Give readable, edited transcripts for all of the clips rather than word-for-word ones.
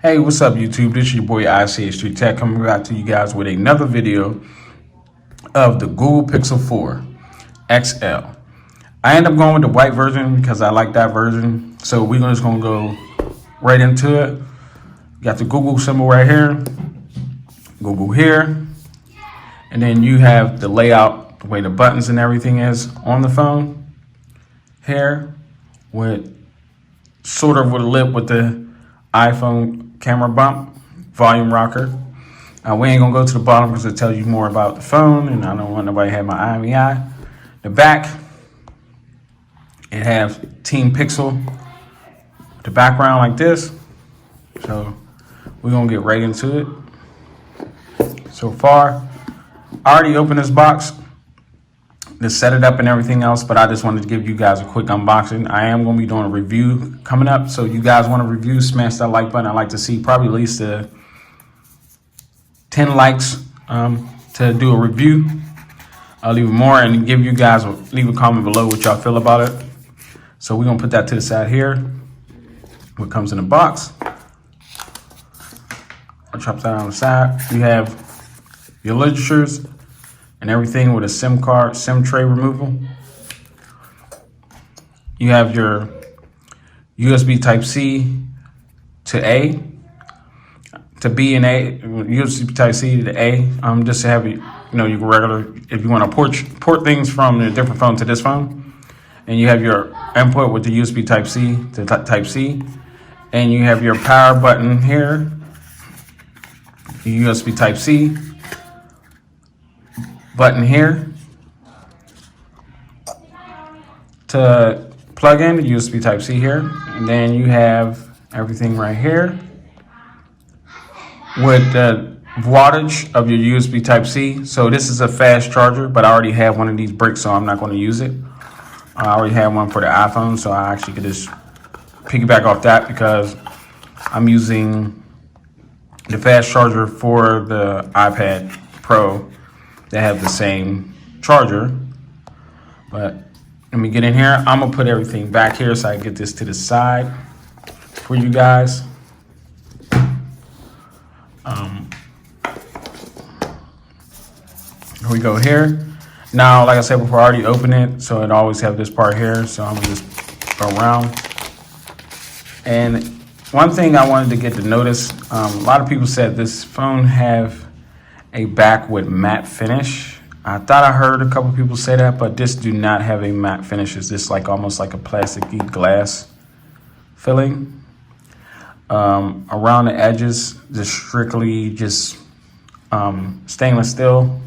Hey, what's up, YouTube? This is your boy ICH3 Tech coming back to you guys with another video of the Google Pixel 4 XL. I end up going with the white version because I like that version. So we're just gonna go right into it. Got the Google symbol right here, Google here, and then you have the layout, the way the buttons and everything is on the phone here, with sort of with a lip with the iPhone camera bump, volume rocker. We ain't gonna go to the bottom because it tells you more about the phone, and I don't want nobody to have my eye in the eye. The back, it has Team Pixel, the background like this. So we're gonna get right into it. So far, I already opened this box to set it up and everything else, but I just wanted to give you guys a quick unboxing. I am going to be doing a review coming up, so you guys want to review, smash that like button. I'd like to see probably at least 10 likes to do a review. I'll leave more and give you guys, leave a comment below what y'all feel about it. So we're going to put that to the side here. What comes in the box. I'll drop that on the side. You have your ligatures and everything with a SIM tray removal. You have your USB Type-C to A, to B and A, USB Type-C to A, just to have your regular, if you want to port things from a different phone to this phone. And you have your input with the USB Type-C to Type-C. And you have your power button here, your USB Type-C button here to plug in the USB Type-C here, and then you have everything right here with the wattage of your USB Type-C. So this is a fast charger, but I already have one of these bricks, so I'm not going to use it. I already have one for the iPhone, so I actually could just piggyback off that because I'm using the fast charger for the iPad Pro. They have the same charger, but let me get in here. I'm gonna put everything back here so I can get this to the side for you guys. Here we go here. Now, like I said before, I already opened it, so it always have this part here. So I'm gonna just go around. And one thing I wanted to get to notice, a lot of people said this phone have a back with matte finish. I thought I heard a couple people say that, but this do not have a matte finish. It's just like almost like a plasticky glass filling. Around the edges, just strictly stainless steel,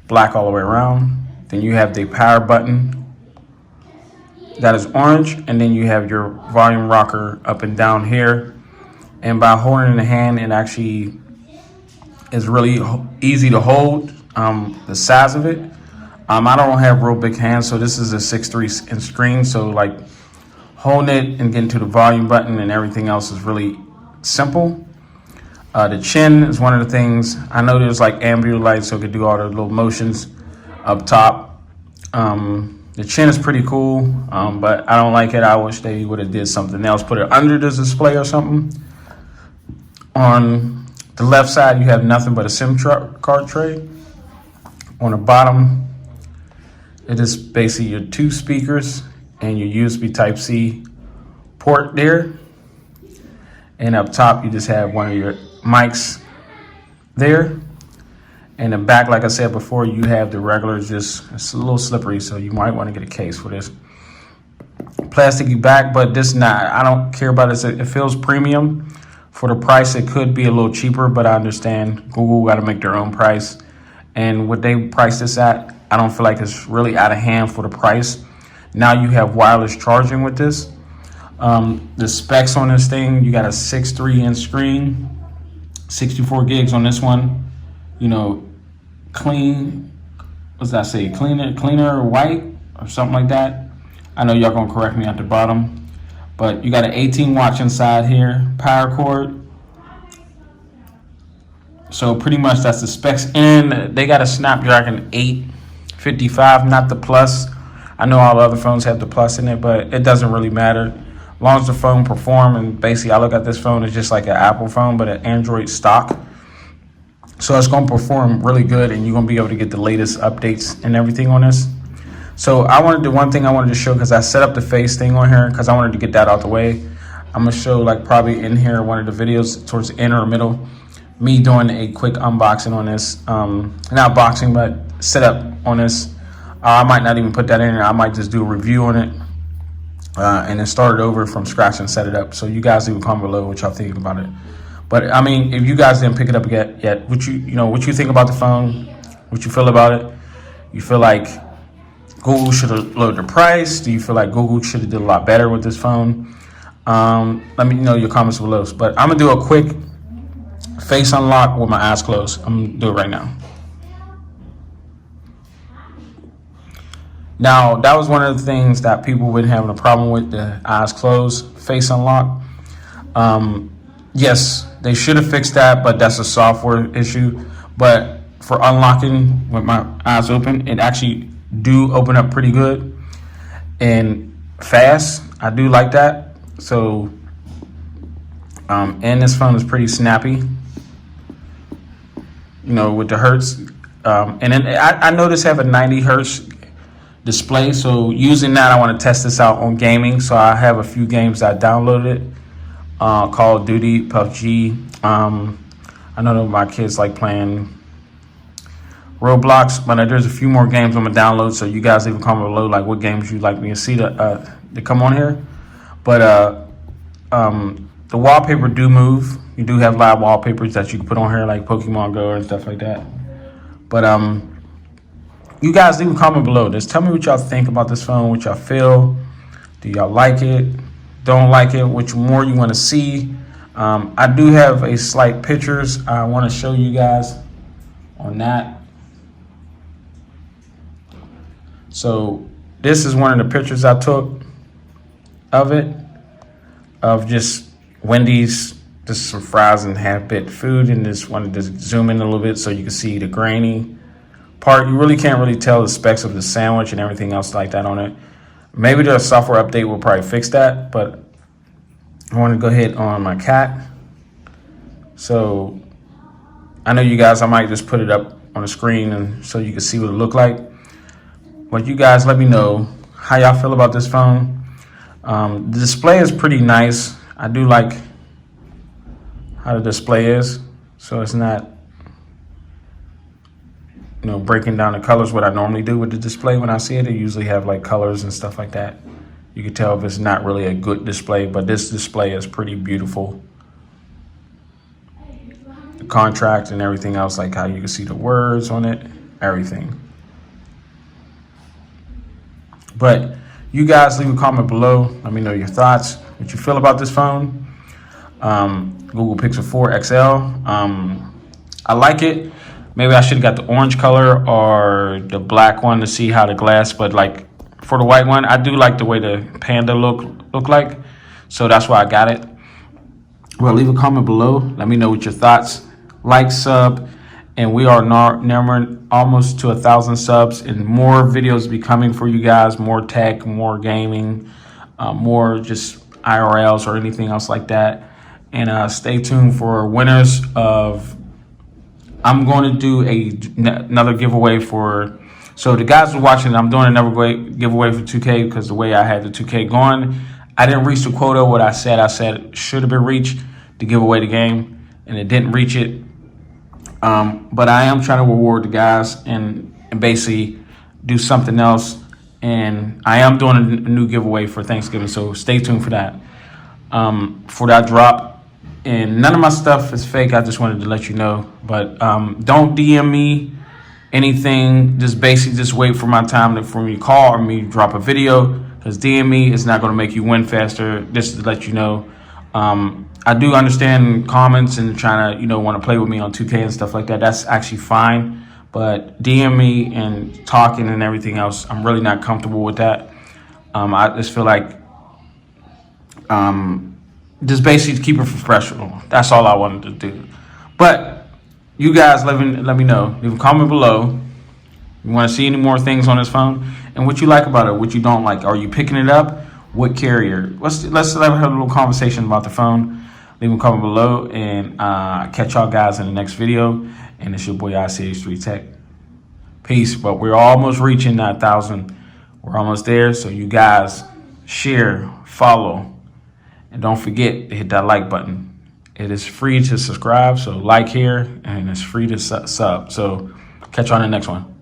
black all the way around. Then you have the power button that is orange, and then you have your volume rocker up and down here. And by holding it in the hand, it actually is really easy to hold, the size of it. I don't have real big hands, so this is a 6.3 inch screen, so like holding it and getting to the volume button and everything else is really simple. The chin is one of the things. I know there's like ambient light, so it could do all the little motions up top. The chin is pretty cool, but I don't like it. I wish they would have did something else, put it under this display or something. On the left side, you have nothing but a SIM card tray. On the bottom, it is basically your 2 speakers and your USB Type-C port there. And up top, you just have one of your mics there. And the back, like I said before, you have the regular, it's a little slippery, so you might want to get a case for this. Plasticky back, but this not, I don't care about it. It feels premium. For the price, it could be a little cheaper, but I understand Google got to make their own price. And what they price this at, I don't feel like it's really out of hand for the price. Now you have wireless charging with this. The specs on this thing, you got a 6.3 inch screen, 64 gigs on this one. Clean, what's that say? Cleaner white or something like that. I know y'all gonna correct me at the bottom. But you got an 18 watts inside here, power cord. So pretty much that's the specs. And they got a Snapdragon 855, not the Plus. I know all the other phones have the Plus in it, but it doesn't really matter. As long as the phone perform, and basically I look at this phone as just like an Apple phone, but an Android stock. So it's going to perform really good, and you're going to be able to get the latest updates and everything on this. So one thing I wanted to show, because I set up the face thing on here because I wanted to get that out the way. I'm going to show, like, probably in here one of the videos towards the end or middle, me doing a quick unboxing on this. Not boxing, but setup on this. I might not even put that in there. I might just do a review on it and then start it over from scratch and set it up. So you guys leave a comment below what y'all think about it. But I mean, if you guys didn't pick it up yet, what you think about the phone? What you feel about it? You feel like Google should have lowered the price? Do you feel like Google should have did a lot better with this phone? Let me know your comments below. But I'm gonna do a quick face unlock with my eyes closed. I'm gonna do it right now. Now, that was one of the things that people have been having a problem with, the eyes closed face unlock. Yes, they should have fixed that, but that's a software issue. But for unlocking with my eyes open, it actually do open up pretty good and fast. I do like that. So, and this phone is pretty snappy, with the hertz. And then I noticed have a 90 hertz display. So using that, I want to test this out on gaming. So I have a few games that I downloaded. Call of Duty, PUBG. I know that my kids like playing Roblox, but there's a few more games I'm gonna download. So you guys leave a comment below, like what games you'd like me to see to come on here. But the wallpaper do move. You do have live wallpapers that you can put on here, like Pokemon Go and stuff like that. But you guys leave a comment below. Just tell me what y'all think about this phone, what y'all feel. Do y'all like it? Don't like it? Which more you want to see? I do have a slight pictures I want to show you guys on that. So this is one of the pictures I took of it, of just Wendy's, just some fries and half-baked food, and just wanted to zoom in a little bit so you can see the grainy part. You really can't really tell the specs of the sandwich and everything else like that on it. Maybe the software update will probably fix that, but I want to go ahead on my cat. So I know you guys, I might just put it up on the screen and so you can see what it look like. But you guys let me know how y'all feel about this phone. The display is pretty nice. I do like how the display is. So it's not, breaking down the colors, what I normally do with the display when I see it. I usually have like colors and stuff like that. You can tell if it's not really a good display, but this display is pretty beautiful. The contrast and everything else, like how you can see the words on it, everything. But you guys leave a comment below. Let me know your thoughts, what you feel about this phone. Google Pixel 4 XL. I like it. Maybe I should have got the orange color or the black one to see how the glass, but like for the white one, I do like the way the Panda look like. So that's why I got it. Well, leave a comment below. Let me know what your thoughts. Like, sub, and we are never almost to 1,000 subs, and more videos be coming for you guys. More tech, more gaming, more just IRLs or anything else like that. And stay tuned for winners of. I'm going to do another giveaway for. So the guys who are watching, I'm doing another giveaway for 2K because the way I had the 2K going, I didn't reach the quota. What I said should have been reached to give away the game, and it didn't reach it. But I am trying to reward the guys and basically do something else. And I am doing a new giveaway for Thanksgiving, so stay tuned for that. For that drop. And none of my stuff is fake. I just wanted to let you know. But don't DM me anything. Just basically just wait for my time for me to call or me to drop a video. Because DM me is not going to make you win faster. Just to let you know. I do understand comments and trying to, want to play with me on 2K and stuff like that. That's actually fine. But DM me and talking and everything else, I'm really not comfortable with that. I just feel like just basically keep it professional. That's all I wanted to do. But you guys let me know. Leave a comment below. You want to see any more things on this phone? And what you like about it, what you don't like. Are you picking it up? what carrier. Let's have a little conversation about the phone. Leave a comment below, and catch y'all guys in the next video. And it's your boy ICH3 Tech. Peace. But we're almost reaching that 1,000. We're almost there. So you guys share, follow, and don't forget to hit that like button. It is free to subscribe. So like here, and it's free to sub. So catch you on the next one.